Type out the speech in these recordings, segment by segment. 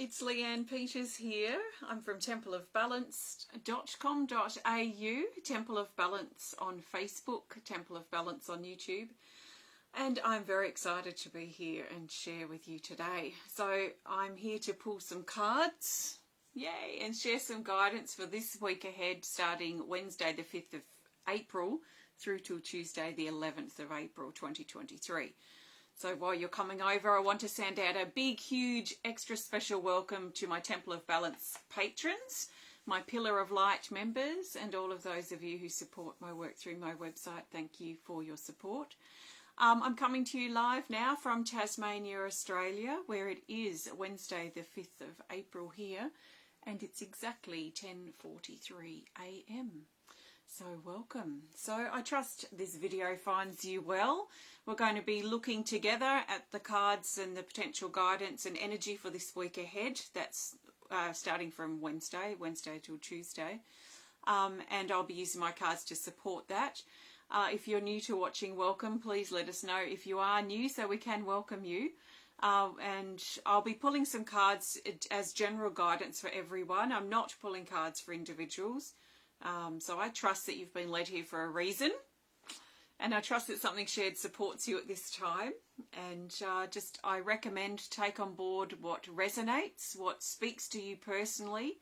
it's Leanne Peters here. I'm from templeofbalance.com.au, Temple of Balance on Facebook, Temple of Balance on YouTube. And I'm very excited to be here and share with you today. So I'm here to pull some cards, yay, and share some guidance for this week ahead, starting Wednesday the 5th of April through till Tuesday the 11th of April 2023. So while you're coming over, I want to send out a big, huge, extra special welcome to my Temple of Balance patrons, my Pillar of Light members, and all of those of you who support my work through my website. Thank you for your support. I'm coming to you live now from Tasmania, Australia, where it is Wednesday the 5th of April here, and it's exactly 10:43 a.m. So welcome. So I trust this video finds you well. We're going to be looking together at the cards and the potential guidance and energy for this week ahead. That's starting from Wednesday till Tuesday. And I'll be using my cards to support that. If you're new to watching, welcome. Please let us know if you are new so we can welcome you. And I'll be pulling some cards as general guidance for everyone. I'm not pulling cards for individuals. So I trust that you've been led here for a reason, and I trust that something shared supports you at this time. And I recommend take on board what resonates, what speaks to you personally.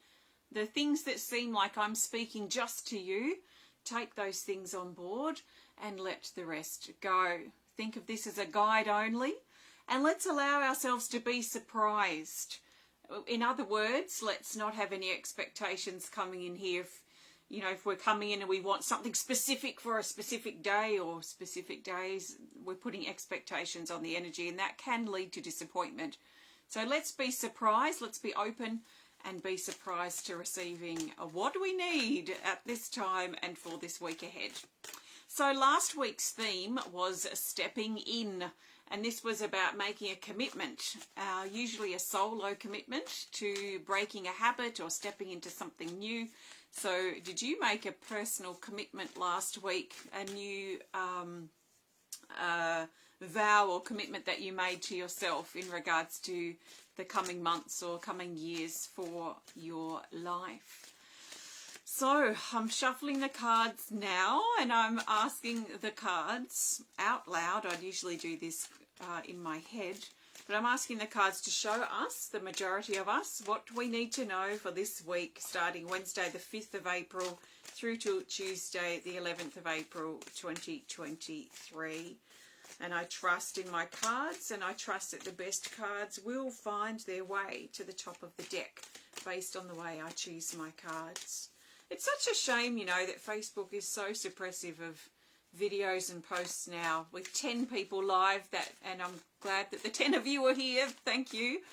The things that seem like I'm speaking just to you, take those things on board and let the rest go. Think of this as a guide only, and let's allow ourselves to be surprised. In other words, let's not have any expectations coming in here. If we're coming in and we want something specific for a specific day or specific days, we're putting expectations on the energy, and that can lead to disappointment. So let's be surprised, let's be open and be surprised to receiving what we need at this time and for this week ahead. So last week's theme was stepping in, and this was about making a commitment, usually a solo commitment to breaking a habit or stepping into something new. So did you make a personal commitment last week, a new vow or commitment that you made to yourself in regards to the coming months or coming years for your life? So I'm shuffling the cards now, and I'm asking the cards out loud. I'd usually do this in my head. But I'm asking the cards to show us, the majority of us, what we need to know for this week, starting Wednesday the 5th of April through to Tuesday the 11th of April 2023. And I trust in my cards, and I trust that the best cards will find their way to the top of the deck based on the way I choose my cards. It's such a shame, that Facebook is so suppressive of videos and posts now with 10 people live, and I'm glad that the 10 of you are here, thank you,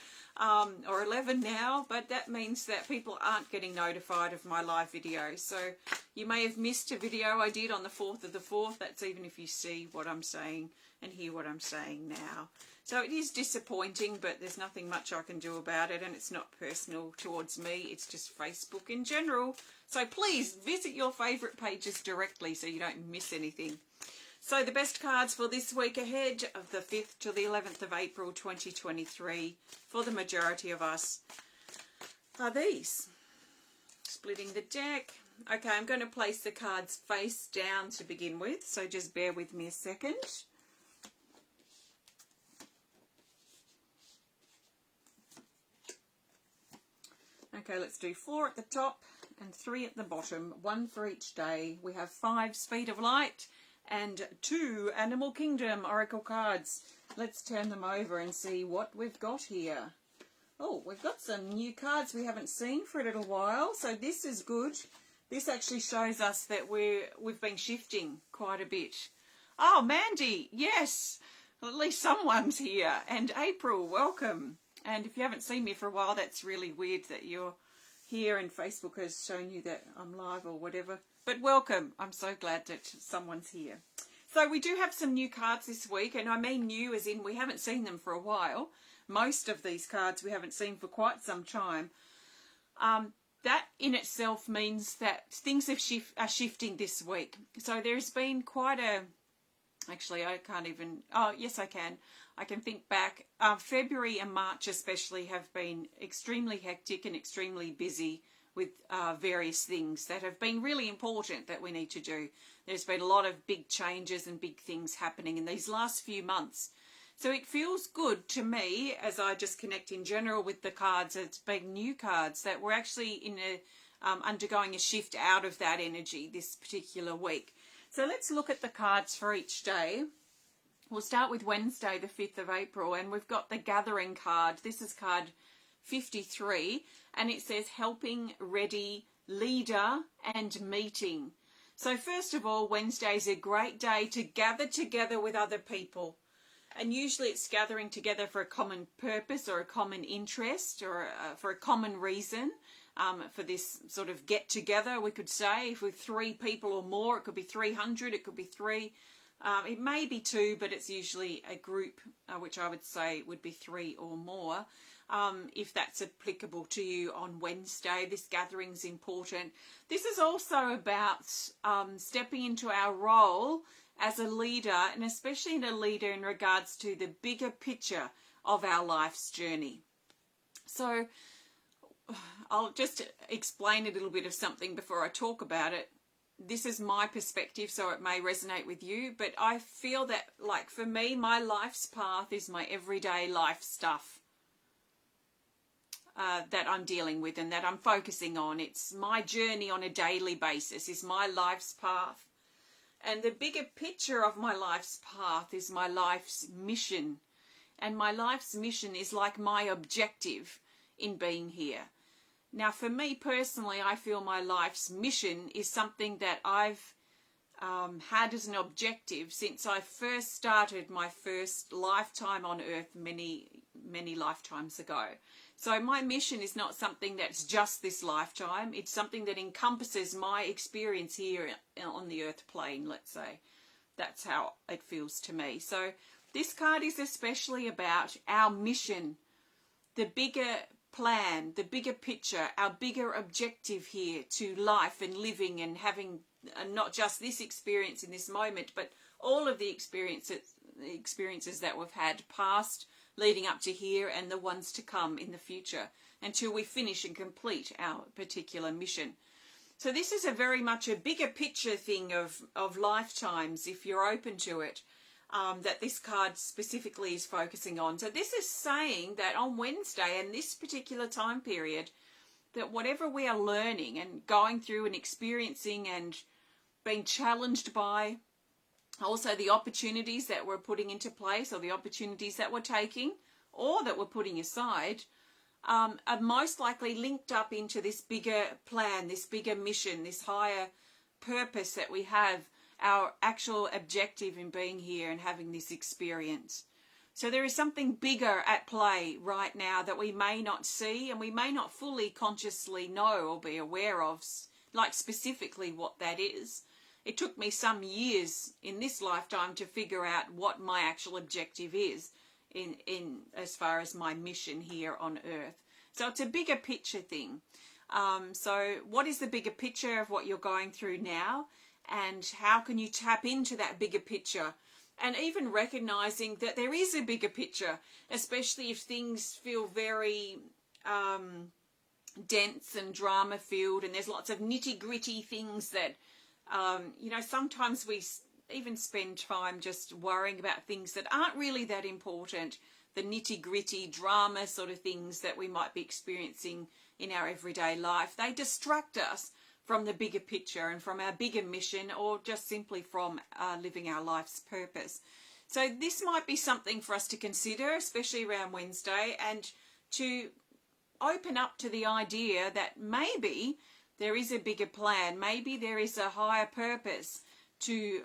or 11 now, but that means that people aren't getting notified of my live videos. So you may have missed a video I did on the 4th of the 4th. That's even if you see what I'm saying and hear what I'm saying now. So it is disappointing, but there's nothing much I can do about it, and it's not personal towards me, it's just Facebook in general. So please visit your favourite pages directly so you don't miss anything. So the best cards for this week ahead of the 5th to the 11th of April 2023 for the majority of us are these. Splitting the deck. Okay, I'm going to place the cards face down to begin with, so just bear with me a second. Okay, let's do 4 at the top and 3 at the bottom, 1 for each day. We have 5 Speed of Light and 2 Animal Kingdom Oracle cards. Let's turn them over and see what we've got here. Oh, we've got some new cards we haven't seen for a little while, so this is good. This actually shows us that we've been shifting quite a bit. Oh, Mandy, yes, well, at least someone's here. And April, welcome. And if you haven't seen me for a while, that's really weird that you're here and Facebook has shown you that I'm live or whatever. But welcome. I'm so glad that someone's here. So we do have some new cards this week, and I mean new as in we haven't seen them for a while. Most of these cards we haven't seen for quite some time. That in itself means that things are shifting this week. So there's been quite a... Actually, I can't even... Oh, yes, I can. I can think back, February and March especially have been extremely hectic and extremely busy with various things that have been really important that we need to do. There's been a lot of big changes and big things happening in these last few months. So it feels good to me, as I just connect in general with the cards, it's being new cards, that we're actually in a undergoing a shift out of that energy this particular week. So let's look at the cards for each day. We'll start with Wednesday, the 5th of April, and we've got the Gathering card. This is card 53, and it says helping, ready, leader, and meeting. So first of all, Wednesday is a great day to gather together with other people. And usually it's gathering together for a common purpose or a common interest or for a common reason. For this sort of get together, we could say, if we're 3 people or more, it could be 300, it could be 3. It may be 2, but it's usually a group, which I would say would be 3 or more. If that's applicable to you on Wednesday, this gathering's important. This is also about stepping into our role as a leader, and especially a leader in regards to the bigger picture of our life's journey. So I'll just explain a little bit of something before I talk about it. This is my perspective, so it may resonate with you, but I feel that, like, for me, my life's path is my everyday life stuff that I'm dealing with and that I'm focusing on. It's my journey on a daily basis, is my life's path. And the bigger picture of my life's path is my life's mission. And my life's mission is like my objective in being here. Now, for me personally, I feel my life's mission is something that I've had as an objective since I first started my first lifetime on earth many lifetimes ago. So my mission is not something that's just this lifetime. It's something that encompasses my experience here on the earth plane, let's say. That's how it feels to me. So this card is especially about our mission, the bigger plan, the bigger picture, our bigger objective here to life and living and having not just this experience in this moment, but all of the experiences that we've had past, leading up to here, and the ones to come in the future, until we finish and complete our particular mission. So this is a very much a bigger picture thing of lifetimes, if you're open to it, that this card specifically is focusing on. So this is saying that on Wednesday and this particular time period, that whatever we are learning and going through and experiencing and being challenged by, also the opportunities that we're putting into place, or the opportunities that we're taking or that we're putting aside, are most likely linked up into this bigger plan, this bigger mission, this higher purpose that we have, our actual objective in being here and having this experience. So there is something bigger at play right now that we may not see and we may not fully consciously know or be aware of, like specifically what that is. It took me some years in this lifetime to figure out what my actual objective is in as far as my mission here on earth. So it's a bigger picture thing. So what is the bigger picture of what you're going through now, and how can you tap into that bigger picture? And even recognizing that there is a bigger picture, especially if things feel very dense and drama filled, and there's lots of nitty gritty things that sometimes we even spend time just worrying about things that aren't really that important, the nitty-gritty drama sort of things that we might be experiencing in our everyday life. They distract us from the bigger picture and from our bigger mission, or just simply from living our life's purpose. So this might be something for us to consider, especially around Wednesday, and to open up to the idea that maybe there is a bigger plan, maybe there is a higher purpose to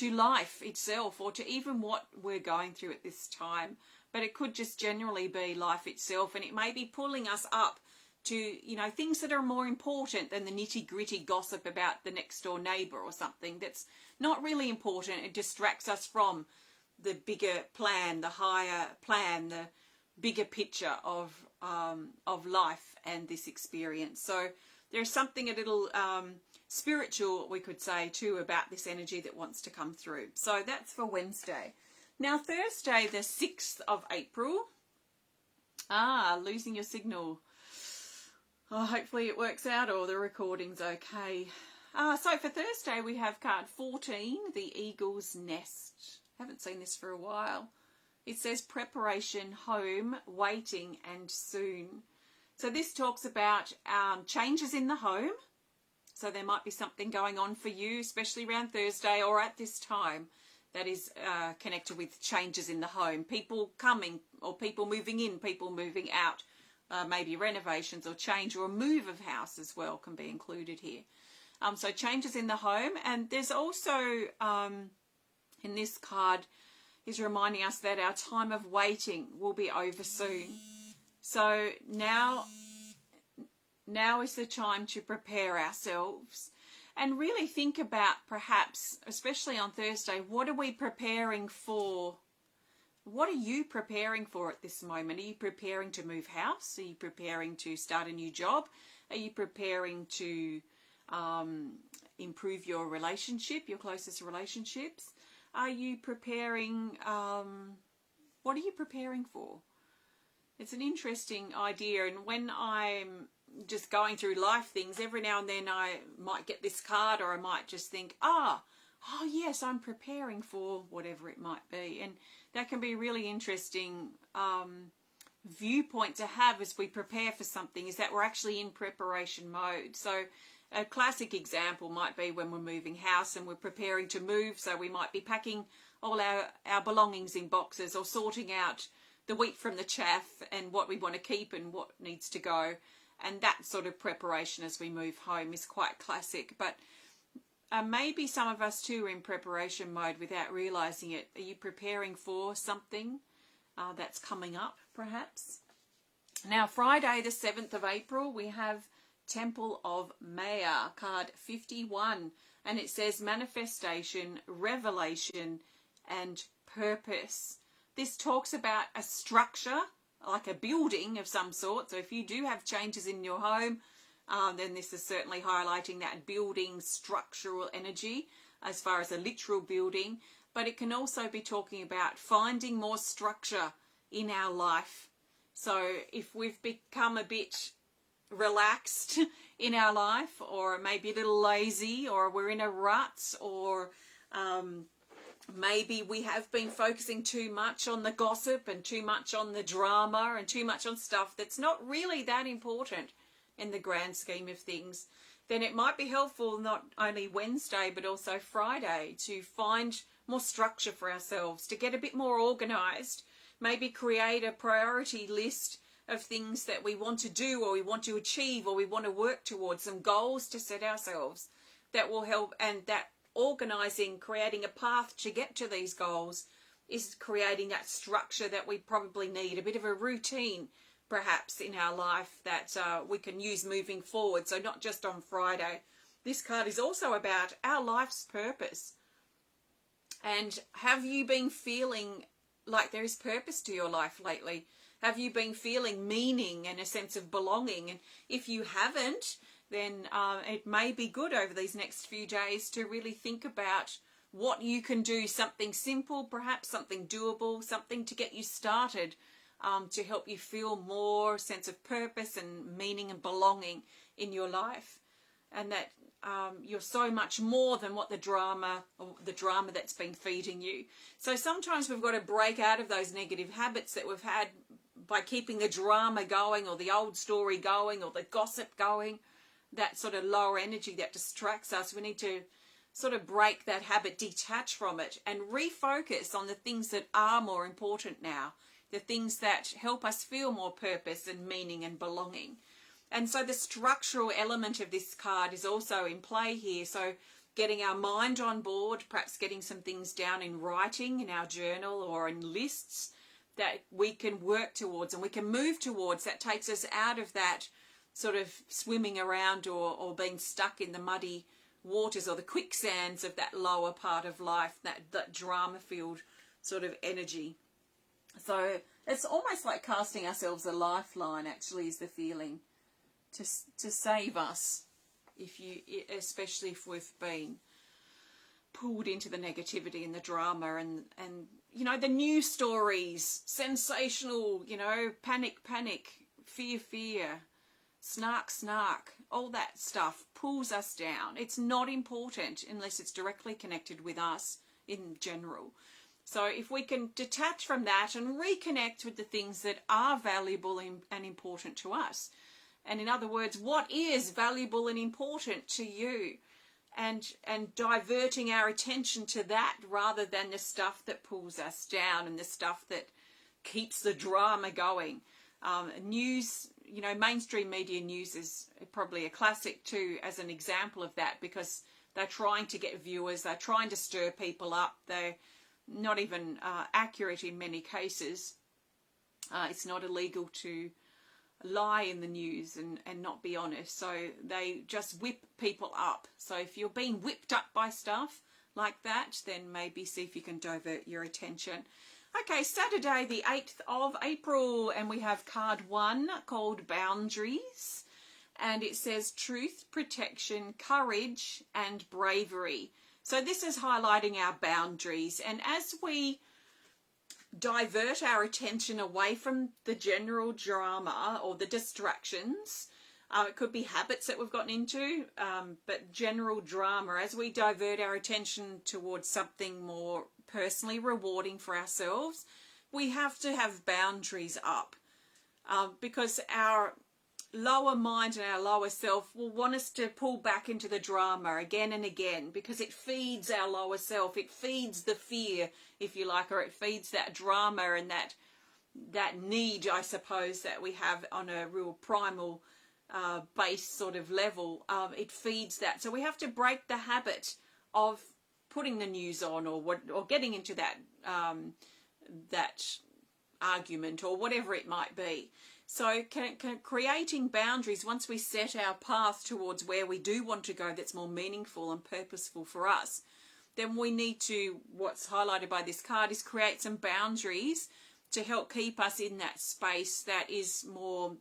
life itself, or to even what we're going through at this time. But it could just generally be life itself, and it may be pulling us up to, things that are more important than the nitty-gritty gossip about the next door neighbour or something that's not really important. It distracts us from the bigger plan, the higher plan, the bigger picture of life and this experience. So there's something a little spiritual, we could say, too, about this energy that wants to come through. So that's for Wednesday. Now, Thursday, the 6th of April. Losing your signal. Oh, hopefully it works out or the recording's okay. So for Thursday, we have card 14, the Eagle's Nest. Haven't seen this for a while. It says preparation, home, waiting, and soon. So this talks about changes in the home. So there might be something going on for you, especially around Thursday or at this time, that is connected with changes in the home. People coming or people moving in, people moving out. Maybe renovations or change or a move of house as well can be included here. So changes in the home. And there's also, in this card, is reminding us that our time of waiting will be over soon. So now is the time to prepare ourselves and really think about, perhaps, especially on Thursday, what are we preparing for? What are you preparing for at this moment? Are you preparing to move house? Are you preparing to start a new job? Are you preparing to improve your relationship, your closest relationships? Are you preparing, what are you preparing for? It's an interesting idea, and when I'm just going through life things, every now and then I might get this card, or I might just think, oh yes, I'm preparing for whatever it might be. And that can be a really interesting viewpoint to have as we prepare for something, is that we're actually in preparation mode. So a classic example might be when we're moving house and we're preparing to move. So we might be packing all our belongings in boxes, or sorting out the wheat from the chaff and what we want to keep and what needs to go. And that sort of preparation as we move home is quite classic. But maybe some of us too are in preparation mode without realising it. Are you preparing for something that's coming up, perhaps? Now, Friday, the 7th of April, we have Temple of Maya, card 51. And it says manifestation, revelation, and purpose. This talks about a structure, like a building of some sort. So if you do have changes in your home, then this is certainly highlighting that building structural energy as far as a literal building. But it can also be talking about finding more structure in our life. So if we've become a bit relaxed in our life, or maybe a little lazy, or we're in a rut, or maybe we have been focusing too much on the gossip and too much on the drama and too much on stuff that's not really that important in the grand scheme of things, then it might be helpful not only Wednesday but also Friday to find more structure for ourselves, to get a bit more organised, maybe create a priority list of things that we want to do or we want to achieve or we want to work towards, some goals to set ourselves that will help. And that organising, creating a path to get to these goals, is creating that structure that we probably need, a bit of a routine perhaps in our life that we can use moving forward. So not just on Friday. This card is also about our life's purpose. And have you been feeling like there is purpose to your life lately? Have you been feeling meaning and a sense of belonging? And if you haven't, then it may be good over these next few days to really think about what you can do, something simple, perhaps something doable, something to get you started, to help you feel more sense of purpose and meaning and belonging in your life. And that you're so much more than what the drama that's been feeding you. So sometimes we've got to break out of those negative habits that we've had by keeping the drama going, or the old story going, or the gossip going, that sort of lower energy that distracts us. We need to sort of break that habit, detach from it, and refocus on the things that are more important now, the things that help us feel more purpose and meaning and belonging. And so the structural element of this card is also in play here. So getting our mind on board, perhaps getting some things down in writing in our journal or in lists that we can work towards and we can move towards, that takes us out of that sort of swimming around or being stuck in the muddy waters or the quicksands of that lower part of life, that drama-filled sort of energy. So it's almost like casting ourselves a lifeline, actually, is the feeling, to save us, especially if we've been pulled into the negativity and the drama, and the news stories, sensational, panic, fear, snark, all that stuff pulls us down. It's not important unless it's directly connected with us in general. So if we can detach from that and reconnect with the things that are valuable and important to us, and in other words, what is valuable and important to you, and diverting our attention to that rather than the stuff that pulls us down and the stuff that keeps the drama going. News, mainstream media news is probably a classic too as an example of that, because they're trying to get viewers, they're trying to stir people up, they're not even accurate in many cases. It's not illegal to lie in the news and not be honest, so they just whip people up. So if you're being whipped up by stuff like that, then maybe see if you can divert your attention. Okay, Saturday the 8th of April, and we have card 1 called Boundaries, and it says truth, protection, courage and bravery. So this is highlighting our boundaries, and as we divert our attention away from the general drama or the distractions, it could be habits that we've gotten into, but general drama, as we divert our attention towards something more personally rewarding for ourselves, we have to have boundaries up, because our lower mind and our lower self will want us to pull back into the drama again and again, because it feeds our lower self, it feeds the fear, if you like, or it feeds that drama and that need, I suppose, that we have on a real primal base sort of level. It feeds that, so we have to break the habit of putting the news on or getting into that argument or whatever it might be. So creating boundaries, once we set our path towards where we do want to go that's more meaningful and purposeful for us, then we need to, what's highlighted by this card, is create some boundaries to help keep us in that space that is more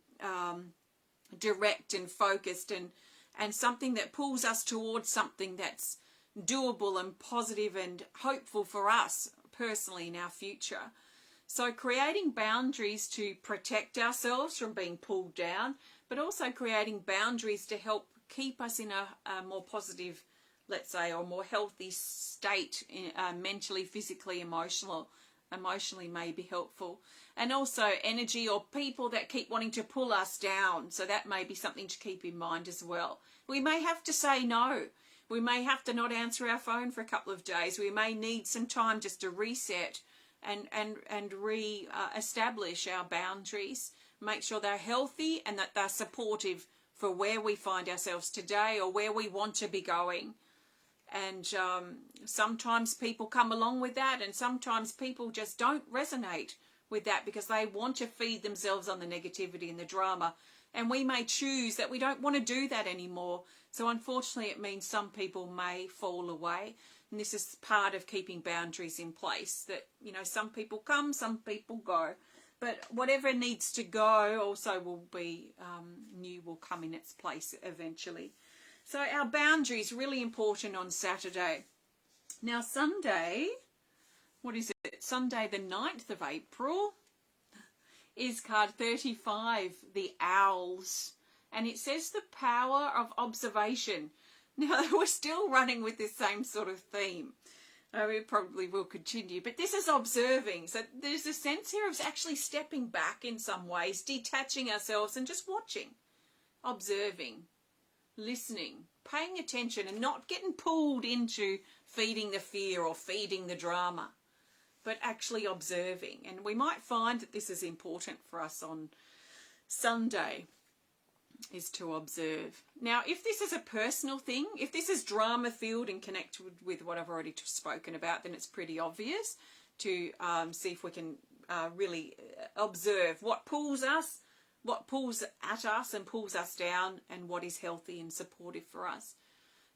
direct and focused and something that pulls us towards something that's doable and positive and hopeful for us personally in our future. So creating boundaries to protect ourselves from being pulled down, but also creating boundaries to help keep us in a more positive, let's say, or more healthy state, mentally, physically, emotionally may be helpful. And also energy or people that keep wanting to pull us down. So that may be something to keep in mind as well. We may have to say no. We may have to not answer our phone for a couple of days. We may need some time just to reset and re-establish our boundaries, make sure they're healthy and that they're supportive for where we find ourselves today or where we want to be going. And sometimes people come along with that, and sometimes people just don't resonate with that because they want to feed themselves on the negativity and the drama. And we may choose that we don't want to do that anymore. So unfortunately, it means some people may fall away. And this is part of keeping boundaries in place, that, some people come, some people go. But whatever needs to go also will be, new will come in its place eventually. So our boundaries really important on Saturday. Now Sunday, what is it? Sunday the 9th of April is card 35, the Owls. And it says the power of observation. Now, we're still running with this same sort of theme. We probably will continue. But this is observing. So there's a sense here of actually stepping back in some ways, detaching ourselves and just watching, observing, listening, paying attention and not getting pulled into feeding the fear or feeding the drama, but actually observing. And we might find that this is important for us on Sunday, is to observe. Now, if this is a personal thing, if this is drama filled and connected with what I've already spoken about, then it's pretty obvious to see if we can really observe what pulls us, what pulls at us and pulls us down, and what is healthy and supportive for us.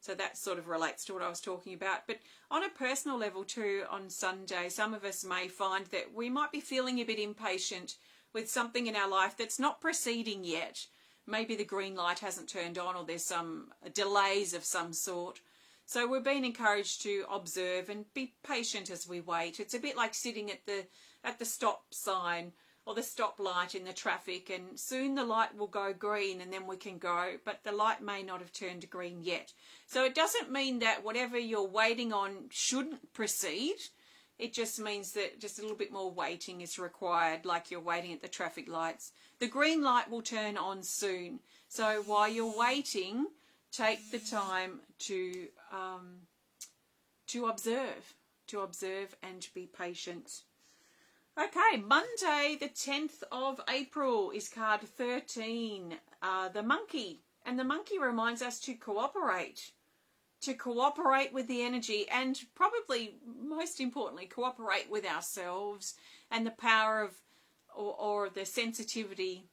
So that sort of relates to what I was talking about. But on a personal level too, on Sunday, some of us may find that we might be feeling a bit impatient with something in our life that's not proceeding yet. Maybe the green light hasn't turned on, or there's some delays of some sort. So we're being encouraged to observe and be patient as we wait. It's a bit like sitting at the stop sign or the stoplight in the traffic, and soon the light will go green and then we can go, but the light may not have turned green yet. So it doesn't mean that whatever you're waiting on shouldn't proceed. It just means that just a little bit more waiting is required, like you're waiting at the traffic lights. The green light will turn on soon. So while you're waiting, take the time to observe and be patient. Okay, Monday the 10th of April is card 13, the monkey. And the monkey reminds us to cooperate with the energy, and probably most importantly, cooperate with ourselves and the power of, or the sensitivity,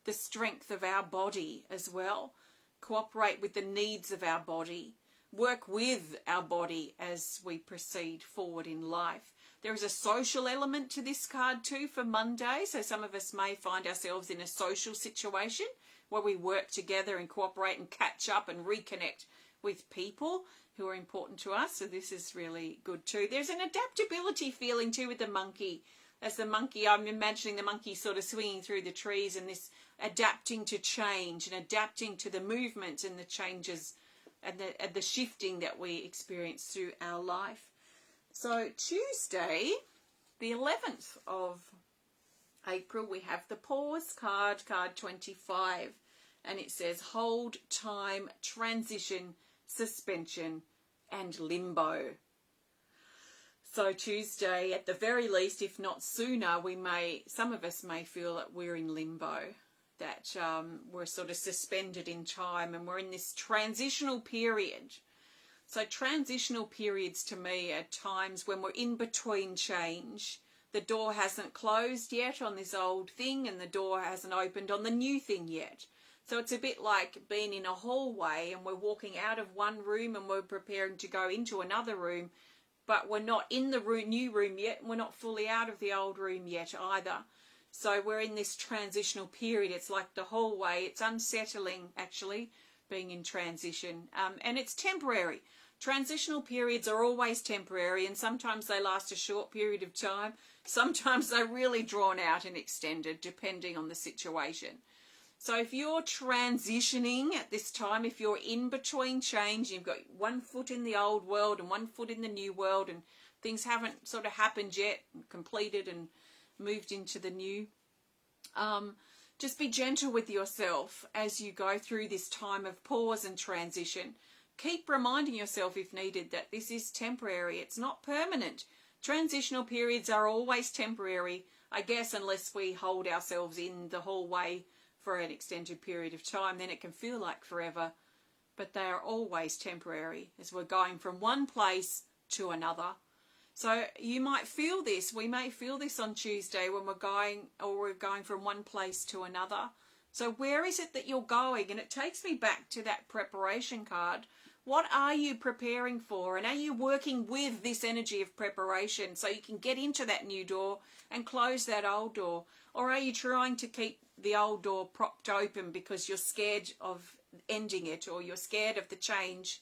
the strength of our body as well. Cooperate with the needs of our body. Work with our body as we proceed forward in life. There is a social element to this card too for Monday. So some of us may find ourselves in a social situation where we work together and cooperate and catch up and reconnect with people who are important to us. So this is really good too. There's an adaptability feeling too with the monkey. As the monkey, I'm imagining the monkey sort of swinging through the trees, and this adapting to change and adapting to the movement and the changes and the shifting that we experience through our life. So Tuesday, the 11th of April, we have the pause card, card 25, and it says hold, time, transition, suspension, and limbo. So Tuesday, at the very least, if not sooner, some of us may feel that we're in limbo, that we're sort of suspended in time, and we're in this transitional period. So transitional periods to me are times when we're in between change. The door hasn't closed yet on this old thing, and the door hasn't opened on the new thing yet. So it's a bit like being in a hallway and we're walking out of one room and we're preparing to go into another room, but we're not in the new room yet, and we're not fully out of the old room yet either. So we're in this transitional period. It's like the hallway. It's unsettling, actually, being in transition. And it's temporary. Transitional periods are always temporary, and sometimes they last a short period of time. Sometimes they're really drawn out and extended, depending on the situation. So if you're transitioning at this time, if you're in between change, you've got one foot in the old world and one foot in the new world, and things haven't sort of happened yet, completed and moved into the new, just be gentle with yourself as you go through this time of pause and transition. Keep reminding yourself, if needed, that this is temporary. It's not permanent. Transitional periods are always temporary, I guess, unless we hold ourselves in the hallway for an extended period of time. Then it can feel like forever, but they are always temporary as we're going from one place to another. So you might feel this. We may feel this on Tuesday when we're going from one place to another. So where is it that you're going? And it takes me back to that preparation card. What are you preparing for? And are you working with this energy of preparation so you can get into that new door and close that old door? Or are you trying to keep the old door propped open because you're scared of ending it, or you're scared of the change,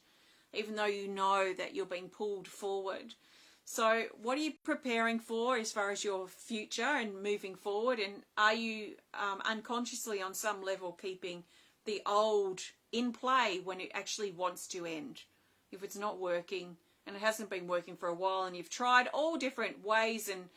even though you know that you're being pulled forward? So what are you preparing for as far as your future and moving forward? And are you unconsciously on some level keeping the old in play when it actually wants to end? If it's not working and it hasn't been working for a while, and you've tried all different ways and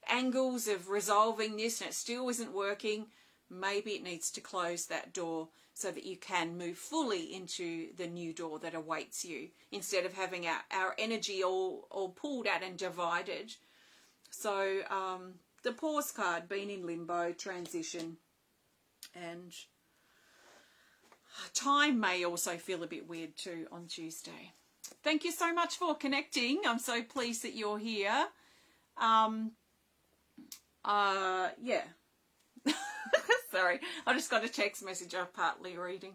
angles of resolving this and it still isn't working, maybe it needs to close that door so that you can move fully into the new door that awaits you, instead of having our energy all pulled out and divided. So the pause card, being in limbo, transition, and time may also feel a bit weird too on Tuesday. Thank you so much for connecting. I'm so pleased that you're here. Yeah. Sorry, I just got a text message I'm partly reading.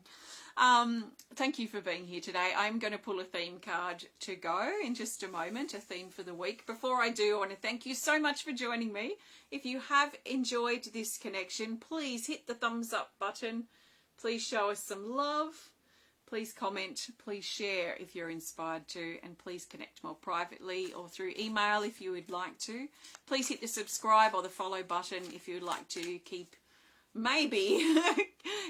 Thank you for being here today. I'm going to pull a theme card to go in just a moment, a theme for the week. Before I do, I want to thank you so much for joining me. If you have enjoyed this connection, please hit the thumbs up button. Please show us some love. Please comment, please share if you're inspired to, and please connect more privately or through email if you would like to. Please hit the subscribe or the follow button if you would like to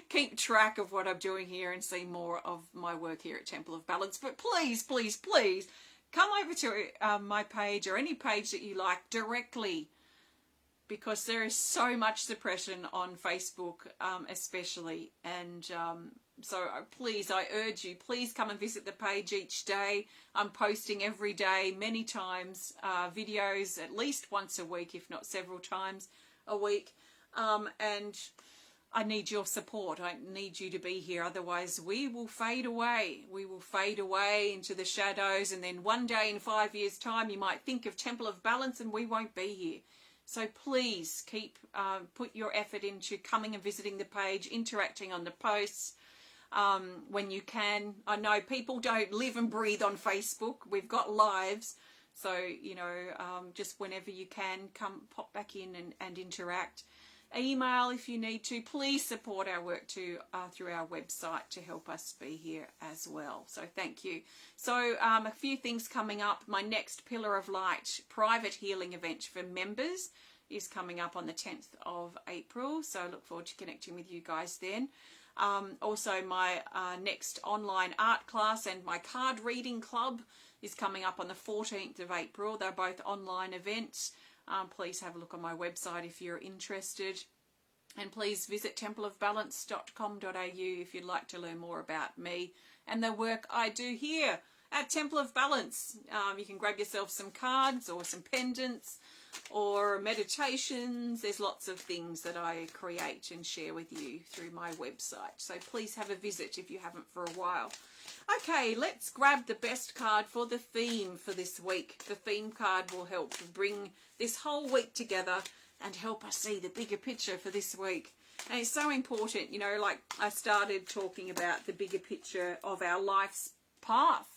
keep track of what I'm doing here and see more of my work here at Temple of Balance. But please, please, please come over to my page or any page that you like directly, because there is so much suppression on Facebook especially, and so please, I urge you, please come and visit the page each day. I'm posting every day, many times, videos at least once a week, if not several times a week. And I need your support. I need you to be here. Otherwise, we will fade away. We will fade away into the shadows. And then one day in 5 years' time, you might think of Temple of Balance and we won't be here. So please put your effort into coming and visiting the page, interacting on the posts when you can. I know people don't live and breathe on Facebook. We've got lives. So, you know, just whenever you can, come pop back in and interact. Email if you need to. Please support our work too through our website to help us be here as well. So thank you. So a few things coming up. My next Pillar of Light private healing event for members is coming up on the 10th of April. So I look forward to connecting with you guys then. Also my next online art class and my card reading club is coming up on the 14th of April. They're both online events. Please have a look on my website if you're interested. And please visit templeofbalance.com.au if you'd like to learn more about me and the work I do here at Temple of Balance. You can grab yourself some cards or some pendants or meditations. There's lots of things that I create and share with you through my website. So please have a visit if you haven't for a while. Okay, let's grab the best card for the theme for this week. The theme card will help to bring this whole week together and help us see the bigger picture for this week. And it's so important, you know, like I started talking about the bigger picture of our life's path.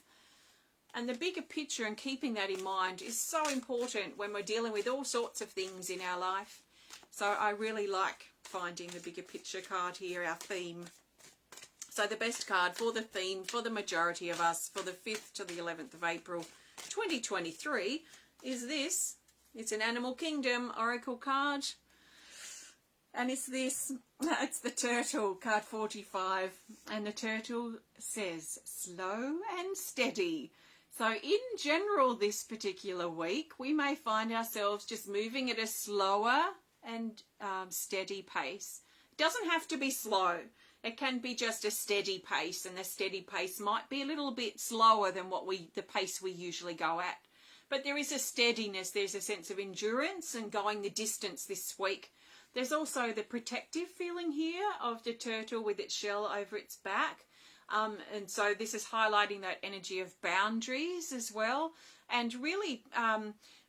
And the bigger picture and keeping that in mind is so important when we're dealing with all sorts of things in our life. So I really like finding the bigger picture card here, our theme. So the best card for the theme for the majority of us for the 5th to the 11th of April 2023 is this. It's an Animal Kingdom Oracle card. And it's this. It's the turtle, card 45. And the turtle says, slow and steady. So in general this particular week, we may find ourselves just moving at a slower and steady pace. It doesn't have to be slow. It can be just a steady pace, and the steady pace might be a little bit slower than the pace we usually go at. But there is a steadiness, there's a sense of endurance and going the distance this week. There's also the protective feeling here of the turtle with its shell over its back. And so this is highlighting that energy of boundaries as well. And really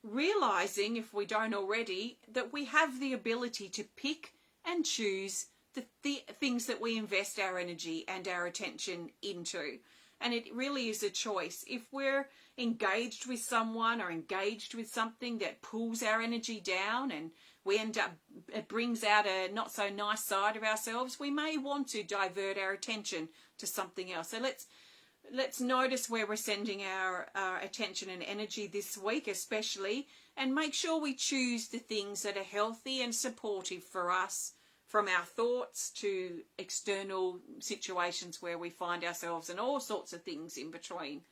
realizing, if we don't already, that we have the ability to pick and choose the things that we invest our energy and our attention into. And it really is a choice. If we're engaged with someone or engaged with something that pulls our energy down and we end up, it brings out a not so nice side of ourselves, we may want to divert our attention to something else. So let's notice where we're sending our attention and energy this week especially, and make sure we choose the things that are healthy and supportive for us, from our thoughts to external situations where we find ourselves and all sorts of things in between.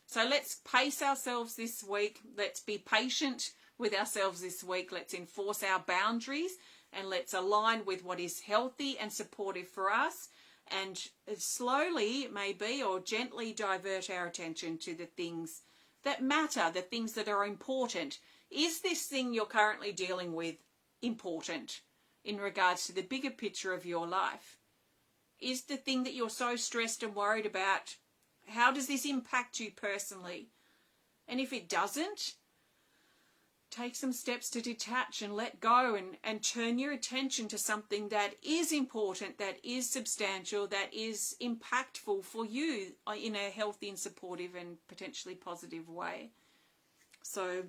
So let's pace ourselves this week. Let's be patient with ourselves this week. Let's enforce our boundaries and let's align with what is healthy and supportive for us, and slowly maybe or gently divert our attention to the things that matter, the things that are important. Is this thing you're currently dealing with important in regards to the bigger picture of your life? Is the thing that you're so stressed and worried about, how does this impact you personally? And if it doesn't, take some steps to detach and let go and turn your attention to something that is important, that is substantial, that is impactful for you in a healthy and supportive and potentially positive way. So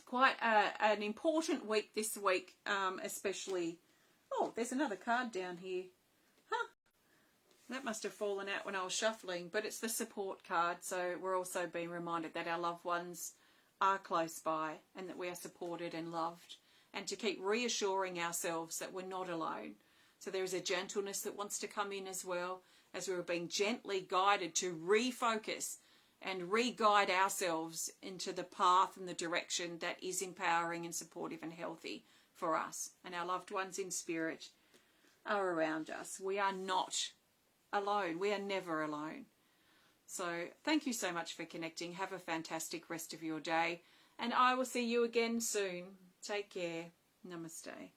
quite an important week this week, especially. Oh, there's another card down here. That must have fallen out when I was shuffling, but it's the support card. So we're also being reminded that our loved ones are close by and that we are supported and loved, and to keep reassuring ourselves that we're not alone. So there is a gentleness that wants to come in as well, as we're being gently guided to refocus and re-guide ourselves into the path and the direction that is empowering and supportive and healthy for us. And our loved ones in spirit are around us. We are not alone. We are never alone. So thank you so much for connecting. Have a fantastic rest of your day. And I will see you again soon. Take care. Namaste.